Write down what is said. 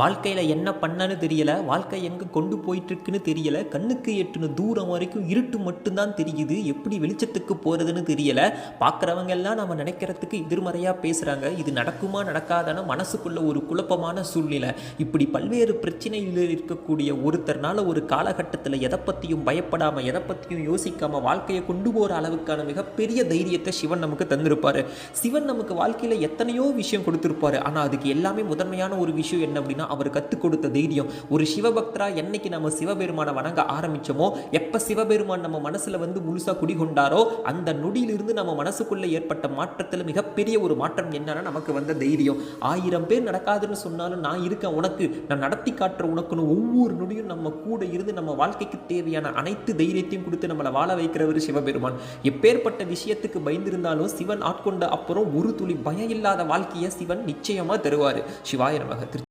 வாழ்க்கையில் என்ன பண்ணன்னு தெரியல, வாழ்க்கை எங்கே கொண்டு போயிட்டுருக்குன்னு தெரியல, கண்ணுக்கு எட்டுன தூரம் வரைக்கும் இருட்டு மட்டும்தான் தெரியுது, எப்படி வெளிச்சத்துக்கு போகிறதுன்னு தெரியல. பார்க்குறவங்க எல்லாம் நம்ம நினைக்கிறதுக்கு எதிர்மறையாக பேசுகிறாங்க. இது நடக்குமா நடக்காதான மனசுக்குள்ள ஒரு குழப்பமான சூழ்நிலை. இப்படி பல்வேறு பிரச்சனையில் இருக்கக்கூடிய ஒருத்தர்னால ஒரு காலகட்டத்தில் எதை பற்றியும் பயப்படாமல், எதை பற்றியும் யோசிக்காமல் வாழ்க்கையை கொண்டு போகிற அளவுக்கான மிகப்பெரிய தைரியத்தை சிவன் நமக்கு தந்திருப்பார். சிவன் நமக்கு வாழ்க்கையில் எத்தனையோ விஷயம் கொடுத்துருப்பாரு. ஆனால் அதுக்கு எல்லாமே முதன்மையான ஒரு விஷயம் என்ன அப்படின்னா, அவர் கற்றுக் கொடுத்த தைரியம். ஒரு சிவபக்தரா என்னைக்கு நம்ம சிவபெருமானை வணங்க ஆரம்பிச்சோமோ, எப்ப சிவபெருமான் நம்ம மனசுல வந்து முழுசா குடிகொண்டாரோ, அந்த நொடியிலிருந்து நம்ம மனசுக்குள்ள ஏற்பட்ட மாற்றத்தில் மிகப்பெரிய ஒரு மாற்றம் என்னன்னா நமக்கு வந்த தைரியம். 1000 பேர் நடக்காதுன்னு சொன்னாலும் நான் இருக்கேன் உனக்கு, நான் நடத்தி காட்டுற உனக்குன்னு ஒவ்வொரு நொடியும் நம்ம கூட இருந்து நம்ம வாழ்க்கைக்கு தேவையான அனைத்து தைரியத்தையும் கொடுத்து நம்மளை வாழ வைக்கிறவர் சிவபெருமான். எப்பேற்பட்ட விஷயத்துக்கு பயந்திருந்தாலும் சிவன் ஆட்கொண்ட அப்புறம் ஒரு துளி பயம் இல்லாத வாழ்க்கையை சிவன் நிச்சயமா தருவாரு. சிவாய நமக.